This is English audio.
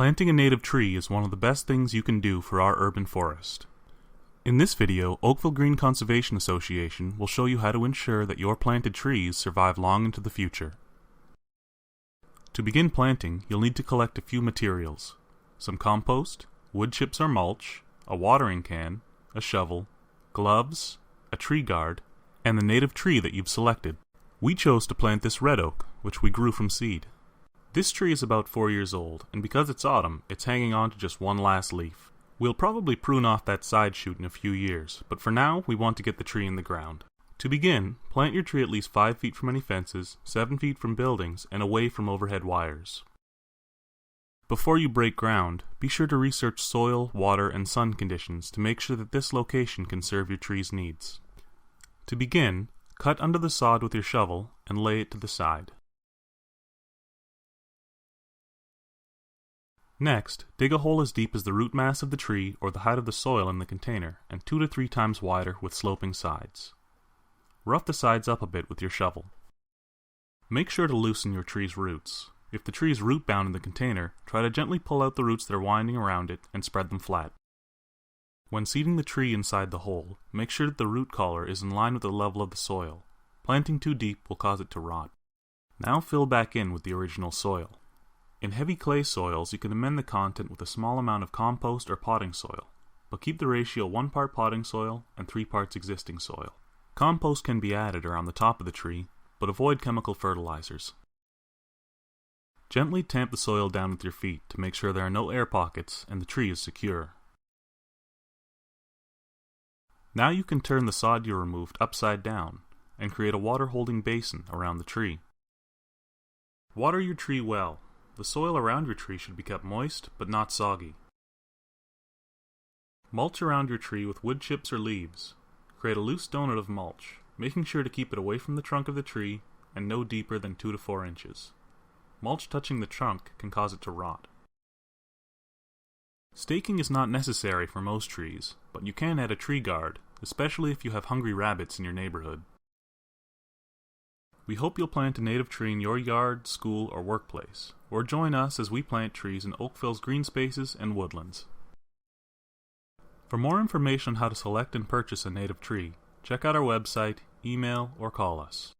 Planting a native tree is one of the best things you can do for our urban forest. In this video, Oakvillegreen Conservation Association will show you how to ensure that your planted trees survive long into the future. To begin planting, you'll need to collect a few materials: some compost, wood chips or mulch, a watering can, a shovel, gloves, a tree guard, and the native tree that you've selected. We chose to plant this red oak, which we grew from seed. This tree is about 4 years old, and because it's autumn, it's hanging on to just one last leaf. We'll probably prune off that side shoot in a few years, but for now, we want to get the tree in the ground. To begin, plant your tree at least 5 feet from any fences, 7 feet from buildings, and away from overhead wires. Before you break ground, be sure to research soil, water, and sun conditions to make sure that this location can serve your tree's needs. To begin, cut under the sod with your shovel and lay it to the side. Next, dig a hole as deep as the root mass of the tree or the height of the soil in the container, and 2 to 3 times wider with sloping sides. Rough the sides up a bit with your shovel. Make sure to loosen your tree's roots. If the tree is root bound in the container, try to gently pull out the roots that are winding around it and spread them flat. When seeding the tree inside the hole, make sure that the root collar is in line with the level of the soil. Planting too deep will cause it to rot. Now fill back in with the original soil. In heavy clay soils, you can amend the content with a small amount of compost or potting soil, but keep the ratio 1 part potting soil and 3 parts existing soil. Compost can be added around the top of the tree, but avoid chemical fertilizers. Gently tamp the soil down with your feet to make sure there are no air pockets and the tree is secure. Now you can turn the sod you removed upside down and create a water-holding basin around the tree. Water your tree well. The soil around your tree should be kept moist, but not soggy. Mulch around your tree with wood chips or leaves. Create a loose donut of mulch, making sure to keep it away from the trunk of the tree and no deeper than 2 to 4 inches. Mulch touching the trunk can cause it to rot. Staking is not necessary for most trees, but you can add a tree guard, especially if you have hungry rabbits in your neighborhood. We hope you'll plant a native tree in your yard, school, or workplace, or join us as we plant trees in Oakville's green spaces and woodlands. For more information on how to select and purchase a native tree, check out our website, email, or call us.